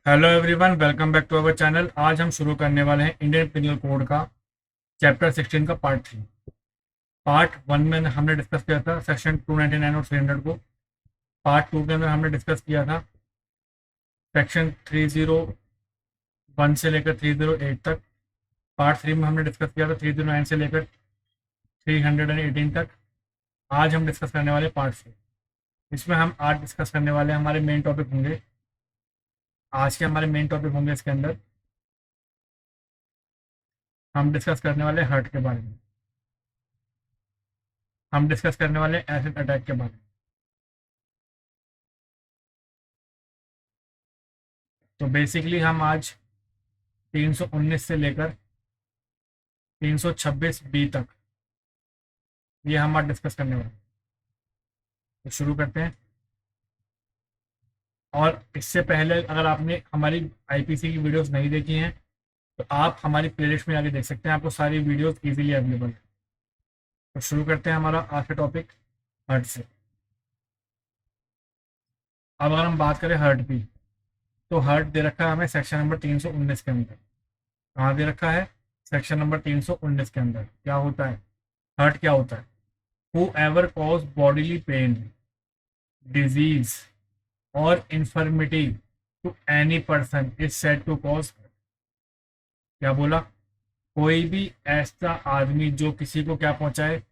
Hello everyone, welcome back to our channel. आज हम शुरू करने वाले हैं इंडियन पिनल कोड का चैप्टर 16 का पार्ट 3। पार्ट 1 में हमने डिस्कस किया था सेक्शन 299 और 300 को। पार्ट 2 के अंदर हमने डिस्कस किया था सेक्शन 301 से लेकर 308 तक। पार्ट 3 में हमने डिस्कस किया था 309 से लेकर 318 तक। आज हम डिस्कस करने वाले पार्ट 4। इसमें हम आज डिस्कस करने वाले हमारे मेन टॉपिक होंगे। आज के हमारे मेन टॉपिक होंगे इसके अंदर हम डिस्कस करने वाले हर्ट के बारे में। हम डिस्कस करने वाले एसिड अटैक के बारे में। तो बेसिकली हम आज 319 से लेकर 326 बी तक ये हम आज डिस्कस करने वाले हैं। तो शुरू करते हैं। और इससे पहले अगर आपने हमारी आईपीसी की वीडियोस नहीं देखी हैं तो आप हमारी प्लेलिस्ट में आके देख सकते हैं, आपको सारी वीडियोस इजीली अवेलेबल है। तो शुरू करते हैं हमारा आज का टॉपिक हर्ट से। अब अगर हम बात करें हर्ट की, तो हर्ट दे रखा है हमें सेक्शन नंबर 319 के अंदर। कहाँ दे रखा है? सेक्शन नंबर 319 के अंदर। क्या होता है हर्ट? क्या होता है? whoever cause bodily pain, disease or infirmity to any person is said to cause। क्या बोला? कोई भी ऐसा आदमी जो किसी को क्या पहुंचाए?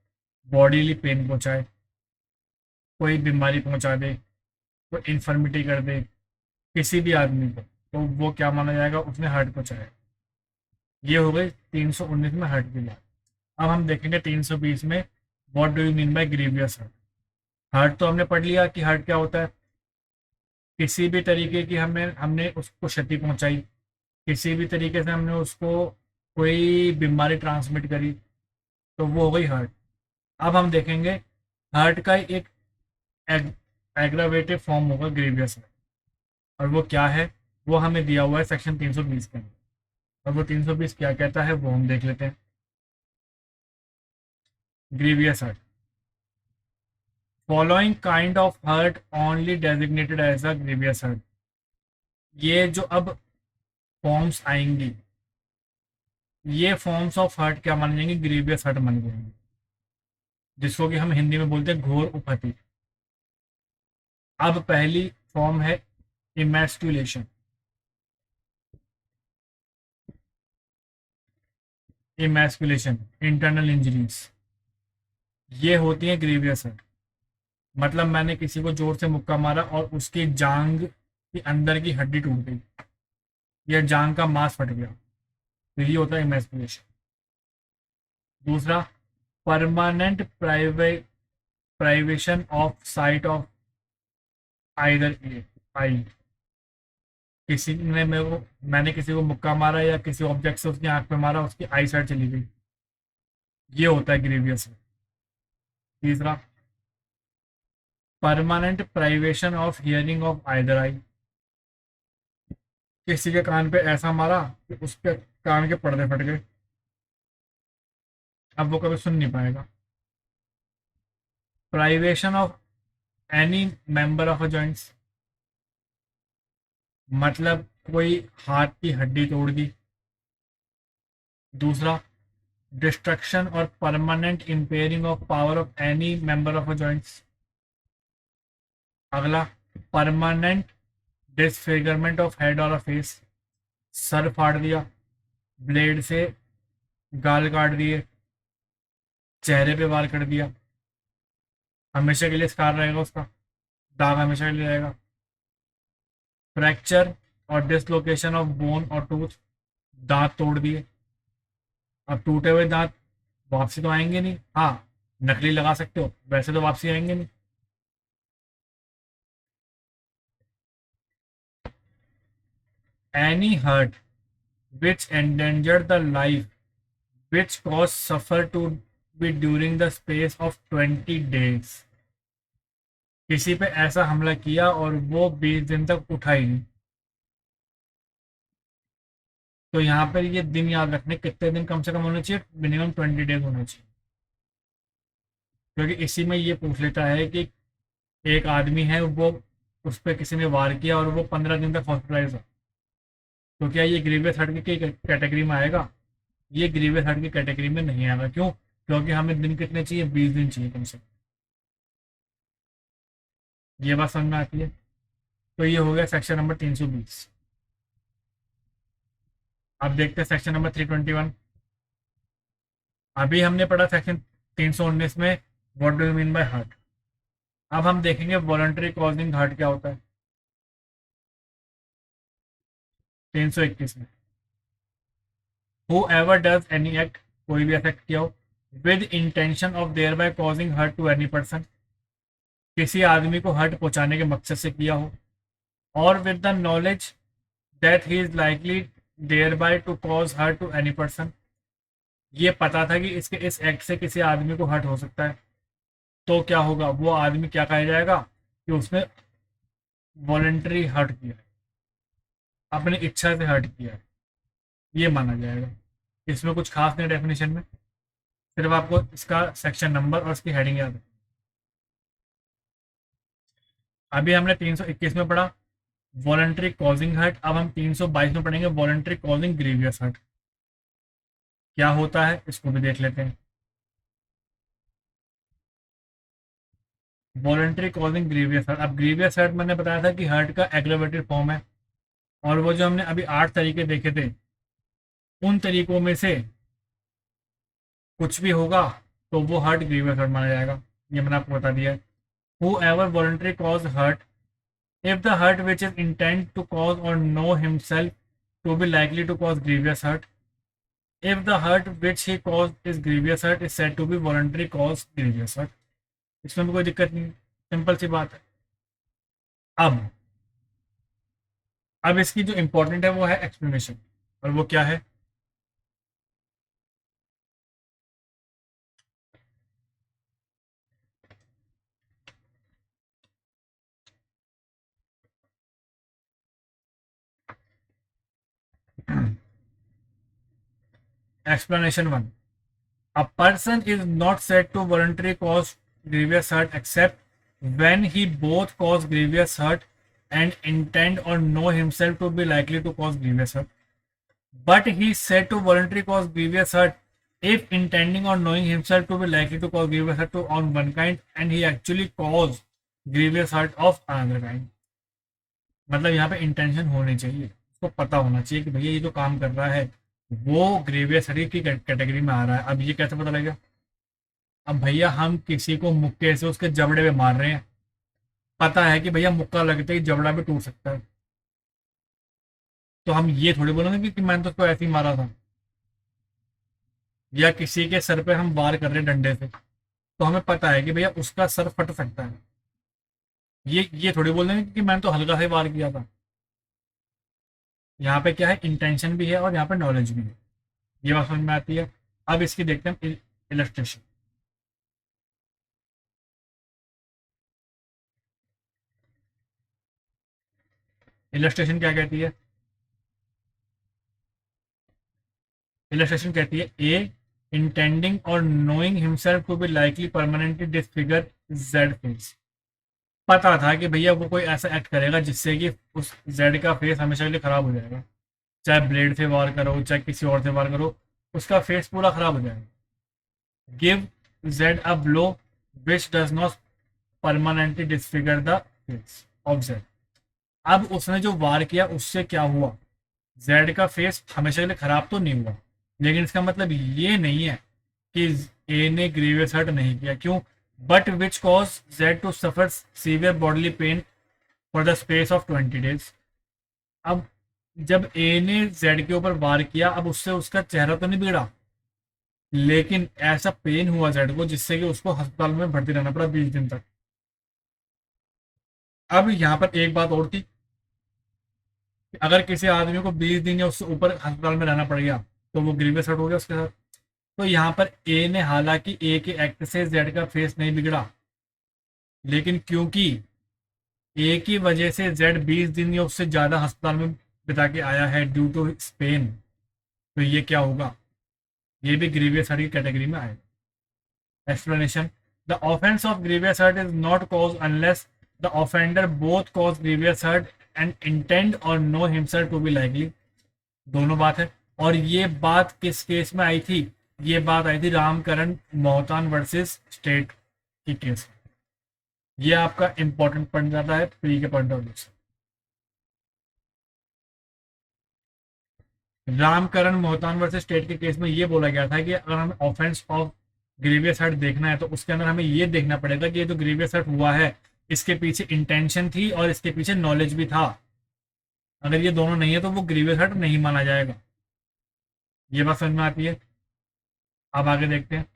बॉडीली पेन पहुंचाए, कोई बीमारी पहुंचा दे, कोई इन्फर्मिटी कर दे किसी भी आदमी को, तो वो क्या माना जाएगा? उसने हर्ट पहुंचाया। ये हो गई 319 में हर्ट की बात। अब हम देखेंगे 320 में what do you mean by grievous hurt. Hurt तो हमने पढ़ लिया कि हर्ट क्या होता है। किसी भी तरीके की हमने हमने उसको क्षति पहुंचाई, किसी भी तरीके से हमने उसको कोई बीमारी ट्रांसमिट करी, तो वो हो गई हर्ट। अब हम देखेंगे हर्ट का एक एग्रावेटिव फॉर्म होगा ग्रीवियस हर्ट, और वो क्या है वो हमें दिया हुआ है सेक्शन 320 के अंदर। और वो 320 क्या कहता है वो हम देख लेते हैं। Grievous hurt, following kind of hurt only designated as a grievous hurt. ये जो अब फॉर्म्स आएंगी, ये फॉर्म्स ऑफ हर्ट क्या मान जाएंगे? ग्रीवियस हर्ट मान जाएंगे, जिसको कि हम हिंदी में बोलते हैं घोर उपहति। अब पहली फॉर्म है इमैस्कुलेशन। इमैस्कुलेशन, इंटरनल इंजरीज, ये होती है ग्रीवियस हर्ट। मतलब मैंने किसी को जोर से मुक्का मारा और उसकी जांग की अंदर की हड्डी टूट गई या जांग का मांस फट गया, तो ये होता है इमैस्कुलेशन। दूसरा, permanent privation of site of either I. किसी ने मैंने किसी को मुक्का मारा या किसी ऑब्जेक्ट से उसकी आंख पे मारा, उसकी आई साइड चली गई, ये होता है ग्रीवियस। तीसरा, permanent privation of hearing of either I. किसी के कान पे ऐसा मारा कि उसके कान के पर्दे फट गए, अब वो कभी सुन नहीं पाएगा। Privation of any member of a joints, मतलब कोई हाथ की हड्डी तोड़ दी। दूसरा, डिस्ट्रक्शन और permanent impairing of power of any member of a joints. अगला, परमानेंट डिसफिगरमेंट ऑफ हेड और फेस, सर फाड़ दिया, ब्लेड से गाल काट दिए, चेहरे पे वार कर दिया, हमेशा के लिए स्कार रहेगा, उसका दाग हमेशा के लिए रहेगा। फ्रैक्चर और डिसलोकेशन ऑफ बोन और टूथ, दांत तोड़ दिए। अब टूटे हुए दांत वापसी तो आएंगे नहीं, हाँ नकली लगा सकते हो, वैसे तो वापसी आएंगे नहीं। Any hurt which endangered the life which caused suffer to be during the space of 20 days। किसी पे ऐसा हमला किया और वो 20 दिन तक उठा ही नहीं, तो यहाँ पर ये दिन याद रखने कितने दिन कम से कम होने चाहिए? मिनिमम 20 डेज होना चाहिए। क्योंकि इसी में ये पूछ लेता है कि एक आदमी है, वो उस पर किसी ने वार किया और वो 15 दिन तक हॉस्पिटलाइज है, तो क्या ये ग्रीवियस हर्ट की कैटेगरी में आएगा? ये ग्रीवियस हर्ट की कैटेगरी में नहीं आएगा। क्यों? क्योंकि हमें दिन कितने चाहिए? 20 दिन चाहिए कम से कम। ये बात समझ में आती है? तो ये हो गया सेक्शन नंबर 320। अब देखते हैं सेक्शन नंबर 321। अभी हमने पढ़ा सेक्शन 319 में what do you mean by heart. अब हम देखेंगे वॉलंटरी कॉजिंग हार्ट क्या होता है 321 में। Whoever does any act, कोई भी एक्ट किया हो with intention of thereby causing hurt to any person, किसी आदमी को हर्ट पहुंचाने के मकसद से किया हो, और with the knowledge that he is likely thereby to cause hurt to any person, ये पता था कि इसके इस एक्ट से किसी आदमी को हर्ट हो सकता है, तो क्या होगा? वो आदमी क्या कहा जाएगा कि उसने वॉलंटरी हर्ट किया है, अपनी इच्छा से हर्ट किया है, ये माना जाएगा। इसमें कुछ खास नहीं डेफिनेशन में, सिर्फ आपको इसका सेक्शन नंबर और इसकी हेडिंग याद है। अभी हमने 321 में पढ़ा वॉलंटरी कॉजिंग हर्ट। अब हम 322 में पढ़ेंगे वॉलंटरी कॉजिंग ग्रीवियस हर्ट। क्या होता है इसको भी देख लेते हैं। Voluntary causing grievous hurt. अब ग्रीवियस हर्ट मैंने बताया था कि हर्ट का एग्रेवेटेड फॉर्म है, और वो जो हमने अभी 8 तरीके देखे थे उन तरीकों में से कुछ भी होगा तो वो हर्ट ग्रीवियस हर्ट माना जाएगा। ये मैंने आपको बता दिया है। Whoever voluntary cause hurt if the hurt which is intent to cause or know himself to be likely to cause grievous hurt, if the hurt which he caused is grievous hurt is said to be voluntary cause grievous hurt। इसमें भी कोई दिक्कत नहीं, simple सी बात है। अब इसकी जो इंपॉर्टेंट है वो है एक्सप्लेनेशन, और वो क्या है? Explanation 1. A person is not said to voluntarily cause grievous hurt except when he both cause grievous hurt and intend or know himself to be likely to cause grievous hurt. But he is said to voluntarily cause grievous hurt if intending or knowing himself to be likely to cause grievous hurt to on one kind and he actually cause grievous hurt of another kind. मतलब यहाँ पे intention होनी चाहिए, उसको पता होना चाहिए कि भैया ये जो काम कर रहा है वो ग्रेवियस हरी की कैटेगरी में आ रहा है। अब ये कैसे पता लगेगा? अब भैया हम किसी को मुक्के से उसके जबड़े पे मार रहे हैं, पता है कि भैया मुक्का लगते ही जबड़ा भी टूट सकता है, तो हम ये थोड़ी बोलेंगे कि मैंने तो उसको ऐसे ही मारा था। या किसी के सर पे हम वार कर रहे हैं डंडे से, तो हमें पता है कि भैया उसका सर फट सकता है, ये थोड़ी बोल देंगे कि मैंने तो हल्का से वार किया था। यहाँ पे क्या है? इंटेंशन भी है और यहाँ पे नॉलेज भी है। ये बात समझ में आती है? अब इसकी देखते हैं इलस्ट्रेशन। इलस्ट्रेशन क्या कहती है? इलस्ट्रेशन कहती है ए इंटेंडिंग और knowing himself to be likely permanently disfigure Z face. पता था कि भैया वो कोई ऐसा एक्ट करेगा जिससे कि उस जेड का फेस हमेशा के लिए खराब हो जाएगा, चाहे ब्लेड से वार करो चाहे किसी और से वार करो, उसका फेस पूरा खराब हो जाएगा। Give Z a blow which does not permanently disfigure the face of Z. अब उसने जो वार किया उससे क्या हुआ? जेड का फेस हमेशा के लिए खराब तो नहीं हुआ, लेकिन इसका मतलब ये नहीं है कि ए ने ग्रीवियस हर्ट नहीं किया। क्यों? But which cause Z to suffer severe bodily pain for the space of 20 days। अब जब ए ने जेड के ऊपर वार किया, अब उससे उसका चेहरा तो नहीं बिगड़ा, लेकिन ऐसा पेन हुआ जेड को जिससे कि उसको अस्पताल में भर्ती रहना पड़ा 20 दिन तक। अब यहाँ पर एक बात और थी, अगर किसी आदमी को 20 दिन या उससे ऊपर अस्पताल में रहना पड़ गया तो वो ग्रीवियस हर्ट हो गया उसके साथ। तो यहाँ पर ए ने, हालांकि ए के एक्ट से जेड का फेस नहीं बिगड़ा, लेकिन क्योंकि ए की वजह से जेड 20 दिन या उससे ज्यादा अस्पताल में बिता के आया है ड्यू टू पेन, तो ये क्या होगा? ये भी ग्रीवियस हर्ट की कैटेगरी में आएगा। Explanation. The offence of grievous hurt is not cause unless the offender both cause grievous hurt and intend or know himself to be likely। दोनों बात है। और ये बात किस केस में आई थी? ये बात आई थी रामकरण मोहतान वर्सेस स्टेट की केस में। ये आपका इंपॉर्टेंट पॉइंट जाता है प्री के पॉइंट ऑफ व्यू से। रामकरण मोहतान वर्सेस स्टेट के केस में ये बोला गया था कि अगर हमें ऑफेंस ऑफ ग्रीवियस हर्ट देखना है तो उसके अंदर हमें ये देखना पड़ेगा कि ये जो ग्रीवियस हर्ट हुआ है इसके पीछे इंटेंशन थी और इसके पीछे नॉलेज भी था। अगर ये दोनों नहीं है तो वो ग्रीवियस हर्ट नहीं माना जाएगा। ये बात समझ में आती है? अब आगे देखते हैं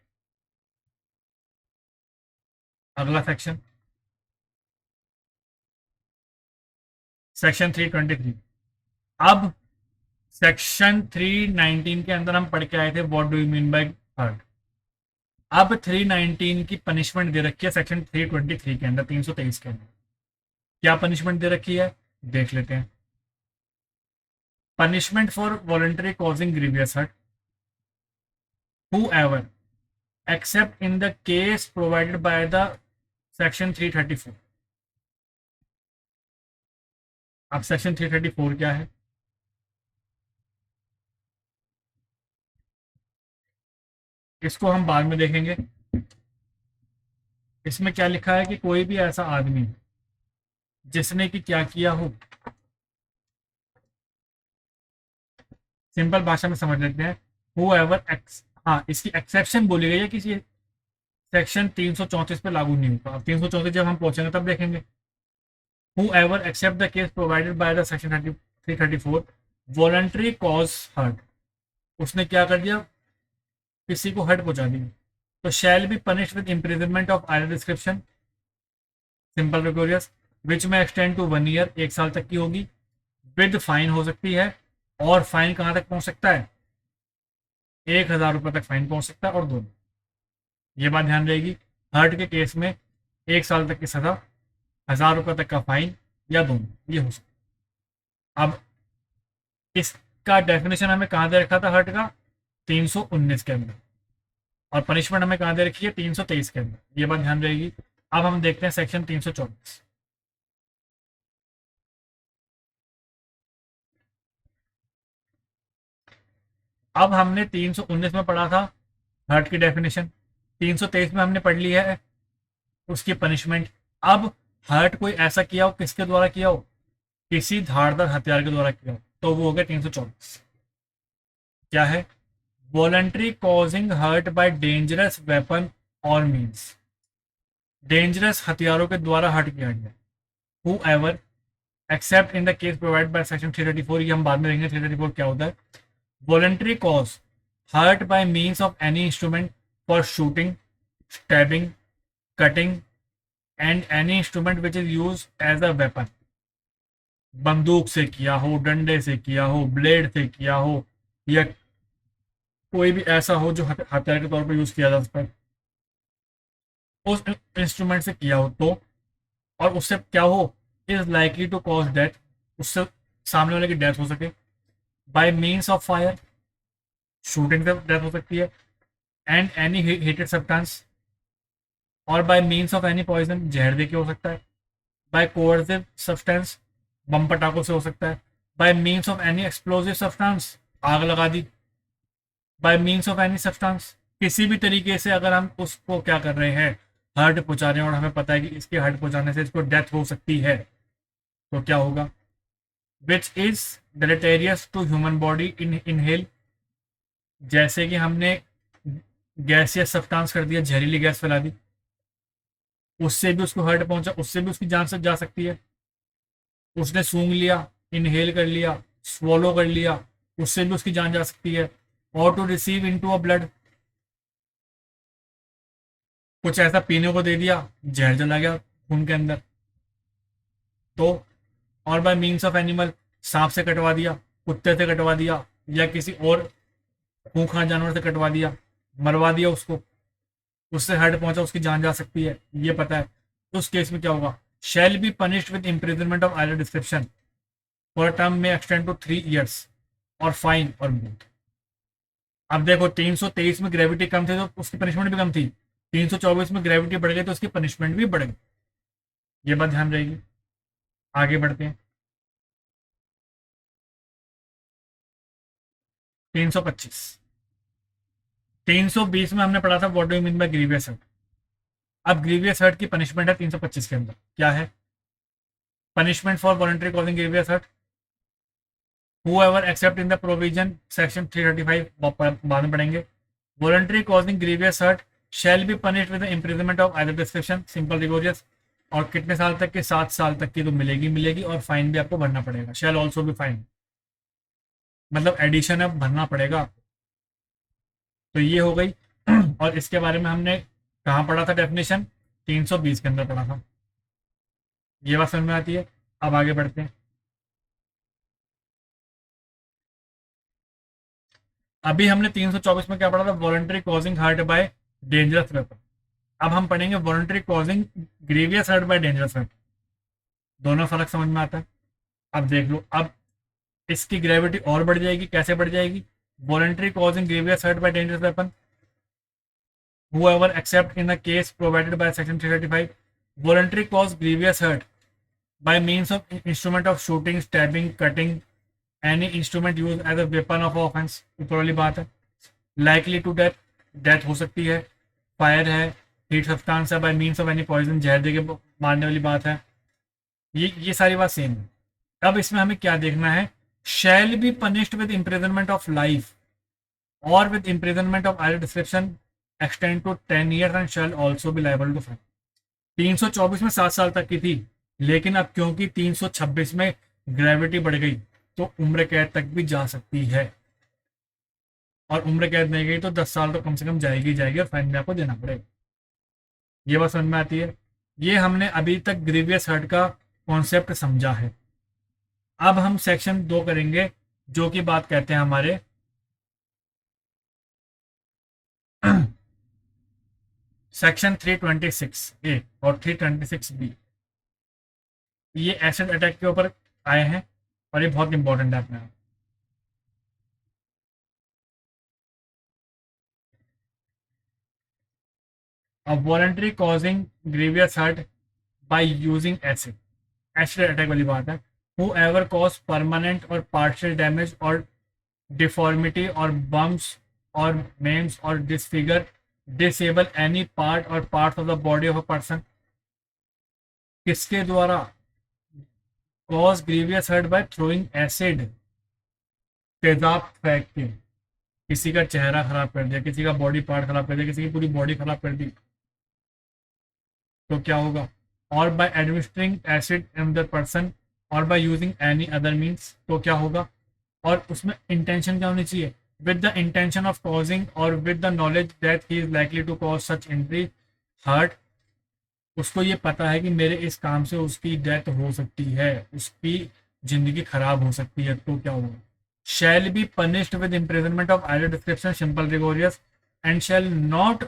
अगला सेक्शन, सेक्शन 323। अब सेक्शन 319 के अंदर हम पढ़ के आए थे what do you mean by hurt. अब 319 की पनिशमेंट दे रखी है सेक्शन 323 के अंदर, 323 के अंदर। क्या पनिशमेंट दे रखी है देख लेते हैं। Punishment for voluntary causing grievous hurt, whoever except in the case provided by the section 334। अब सेक्शन 334 क्या है? इसको हम बाद में देखेंगे। इसमें क्या लिखा है कि कोई भी ऐसा आदमी जिसने कि क्या किया हो, सिंपल भाषा में समझ लेते हैं। whoever हाँ, इसकी एक्सेप्शन बोली गई है कि ये सेक्शन 334 पे लागू नहीं होगा। अब 334 जब हम पहुंचेंगे तब देखेंगे। whoever except the case provided by the section 334 voluntary cause hurt, उसने क्या कर दिया? किसी को हर्ट पहुंचा दी, तो shall be punish with imprisonment of either description simple rigorous which may extend to 1 year, 1 साल तक की होगी। विद फाइन हो सकती है, और फाइन कहां तक पहुंच सकता है? 1,000 रुपए तक फाइन पहुंच सकता है, और दोनों। ये बात ध्यान रहेगी। हर्ट के केस में 1 साल तक की सजा, 1,000 रुपए तक का फाइन, या दोनों, ये हो सकता है। अब इसका डेफिनेशन हमें कहां दे रखा था हर्ट का? 319 के अंदर। और पनिशमेंट हमें कहां दे रखी है? 323 के अंदर। ये बात ध्यान रहेगी। अब हम देखते हैं सेक्शन 324। अब हमने 319 में पढ़ा था हर्ट की डेफिनेशन, 323 में हमने पढ़ लिया है उसकी पनिशमेंट। अब हर्ट कोई ऐसा किया हो, किसके द्वारा किया हो? किसी धारदार हथियार के द्वारा किया हो, तो वो हो गया 324। क्या है? Voluntary causing hurt by dangerous weapon और मीन्स, डेंजरस हथियारों के द्वारा हर्ट किया गया। Whoever except in the case provided by section 334, ये हम बाद में देखेंगे 334 क्या होता है। Voluntary cause hurt by means of any instrument for shooting, stabbing, cutting and any instrument which is use as a weapon. बंदूक से किया हो, डंडे से किया हो, ब्लेड से किया हो, या कोई भी ऐसा हो जो हथियार के तौर पर यूज किया जा सकता है, उस इंस्ट्रूमेंट से किया हो तो, और उससे क्या हो? Is likely to cause death, उससे सामने वाले की डेथ हो सके। By means of fire, shooting से डेथ हो सकती है। एंड एनी हीटेड सब्सटेंस, और by means of any poison, जहर दे के हो सकता है। बाय कोअर्सिव सब्सटेंस, बम पटाखों से हो सकता है। By means of any explosive substance, आग लगा दी। By means of any substance, किसी भी तरीके से अगर हम उसको क्या कर रहे हैं, हर्ट पहुंचा रहे हैं, और हमें पता है कि इसके हर्ट पहुंचाने से इसको डेथ हो सकती है, तो क्या होगा? Which is deleterious to human body in inhale, जैसे कि हमने गैसियस सब्सटेंस कर दिया, जहरीली गैस फैला दी, उससे भी उसको हर्ट पहुंचा, उससे भी उसकी जान से जा सकती है। उसने सूंघ लिया, इनहेल कर लिया, स्वॉलो कर लिया, उससे भी उसकी जान जा सकती है। और to receive into a blood, कुछ ऐसा पीने को दे दिया, जहर चला गया खून के अंदर, तो। और बाय मीन्स ऑफ एनिमल, सांप से कटवा दिया, कुत्ते से कटवा दिया, या किसी और खूंखार जानवर से कटवा दिया, मरवा दिया उसको, उससे हर्ट पहुंचा, उसकी जान जा सकती है, ये पता है। तो उस केस में क्या होगा? Shall be punished with imprisonment of Euler description for term में एक्सटेंड टू 3 ईयर्स, और फाइन और बोथ। अब देखो 323 में ग्रेविटी कम थी तो उसकी पनिशमेंट भी कम थी, 324 में ग्रेविटी बढ़ गई तो उसकी पनिशमेंट भी बढ़ गई। ये बात ध्यान रहेगी। आगे बढ़ते हैं। 325। 320 में हमने पढ़ा था what do you mean by grievous hurt. अब ग्रीवियस हर्ट की पनिशमेंट है 325 के अंदर, क्या है punishment for voluntary causing grievous hurt? whoever except in the provision section 335 बाद में पढ़ेंगे। voluntary causing grievous hurt shall be punished with the imprisonment of either description simple rigorous, और कितने साल तक के 7 साल तक की तो मिलेगी मिलेगी, और फाइन भी आपको भरना पड़ेगा। shall also be fine, मतलब एडिशन अब भरना पड़ेगा आपको। तो ये हो गई और इसके बारे में हमने कहाँ पढ़ा था डेफिनेशन? 320 के अंदर पढ़ा था। ये बात समझ में आती है। अब आगे बढ़ते हैं। अभी हमने 324 में क्या पढ़ा था? Voluntary causing hurt by dangerous weapon. अब हम पढ़ेंगे voluntary causing grievous hurt by dangerous weapon. दोनों फर्क समझ में आता है। अब देख लो, अब इसकी ग्रेविटी और बढ़ जाएगी। कैसे बढ़ जाएगी? Voluntary causing grievous hurt by dangerous weapon whoever except in the case provided by section 335 voluntary cause grievous hurt by means of instrument of shooting stabbing cutting any instrument used as a weapon of offense। ऊपर वाली बात है। likely to death, death हो सकती है। Fire है, heat substance है, by means of any poison, जहर दे के मारने वाली बात है। ये सारी बात सेम है। अब इसमें हमें क्या देखना है? Shall be punished with imprisonment of life और with imprisonment of either description extend to 10 years and shall also be liable to fine. 324 में 7 साल तक की थी, लेकिन अब क्योंकि 326 में ग्रेविटी बढ़ गई तो उम्र कैद तक भी जा सकती है, और उम्र कैद नहीं गई तो 10 साल तो कम से कम जाएगी जाएगी, और फाइन भी आपको देना पड़ेगा। ये बात समझ में आती है। ये हमने अभी तक ग्रीवियस हर्ट का कॉन्सेप्ट समझा है। अब हम सेक्शन 2 करेंगे, जो कि बात कहते हैं हमारे सेक्शन 326A और 326B। ये एसिड अटैक के ऊपर आए हैं और ये बहुत इंपॉर्टेंट है अपने। अब voluntary causing grievous hurt by using acid, acid attack वाली बात है। whoever cause permanent or partial damage or deformity or bumps or maims or disfigure disable any part or parts of the body of a person, किसके द्वारा? cause grievous hurt by throwing acid, तेजाब फेंक के किसी का चेहरा खराब कर दिया, किसी का बॉडी पार्ट खराब कर दिया, किसी की पूरी बॉडी खराब कर दी, तो क्या होगा? और by administering acid in the person और by using any other means, तो क्या होगा? और उसमें इंटेंशन क्या होनी चाहिए? With the intention of causing और with the knowledge that he is likely to cause such injury hurt. उसको ये पता है कि मेरे इस काम से उसकी डेथ हो सकती है, उसकी जिंदगी खराब हो सकती है, तो क्या होगा? Shall be punished with imprisonment of either description simple rigorous and shall not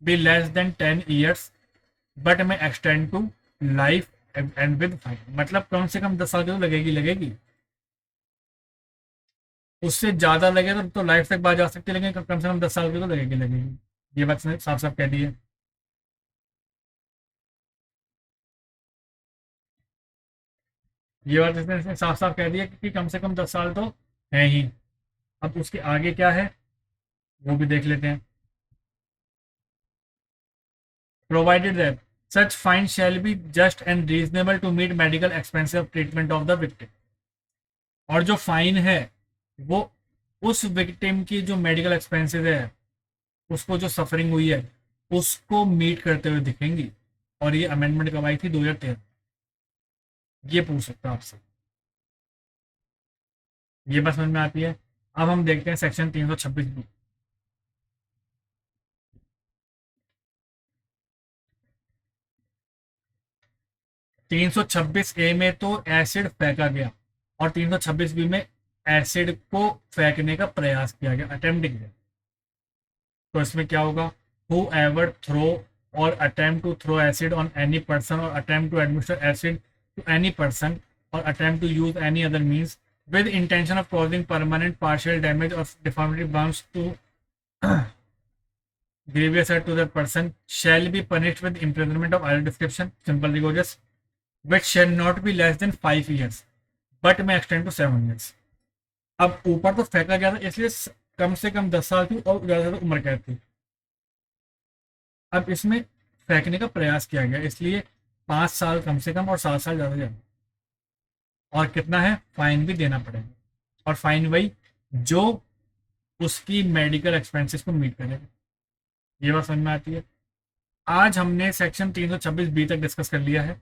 be less than 10 years but may extend to life and with fine. मतलब कम से कम 10 साल की तो लगेगी लगेगी, उससे ज्यादा लगे तो लाइफ तक बात जा सकती है, लेकिन कम से कम 10 साल की तो लगेगी लगेगी। ये बात साफ साफ कह दी है। ये बात इसने साफ साफ कह दी है कि कम से कम 10 साल तो है ही। अब उसके आगे क्या है वो भी देख लेते हैं। Provided that such fine shall be just and reasonable to meet medical expensive of treatment of the victim, और जो फाइन है वो उस विक्टिम की जो मेडिकल एक्सपेंसेस है, उसको जो सफरिंग हुई है उसको मीट करते हुए दिखेंगी। और ये अमेंडमेंट कब आई थी? 2013। ये पूछ सकता है आपसे। ये बात समझ में आती है। अब हम देखते हैं सेक्शन 326B। 326A में तो एसिड फेंका गया, और 326B में एसिड को फेंकने का प्रयास किया गया, अटेम्प्ट किया। तो इसमें क्या होगा? whoever throw or attempt to throw acid on any person or attempt to administer acid to any person or attempt to use any other means with intention of causing permanent partial damage or deformity bumps to grievous hurt to that person shall be punished with imprisonment of either description simple rigorous which shall not be less than 5 years but may extend to 7 years। अब ऊपर तो फेंका गया था, इसलिए कम से कम 10 साल की और ज़्यादा से ज़्यादा उम्र कैद थी। अब इसमें फेंकने का प्रयास किया गया, इसलिए 5 साल कम से कम और 7 साल ज़्यादा से ज़्यादा। और कितना है, फाइन भी देना पड़ेगा। और फाइन वही जो उसकी मेडिकल एक्सपेंसेस को मीट करेगा। ये बात समझ में आती है। आज हमने सेक्शन 326 बी तक डिस्कस कर लिया है।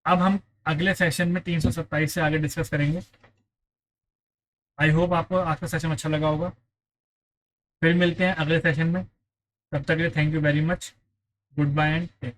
अब हम अगले सेशन में 327 से आगे डिस्कस करेंगे। आई होप आपको आज का सेशन अच्छा लगा होगा। फिर मिलते हैं अगले सेशन में। तब तक के लिए thank you very much. Goodbye and take.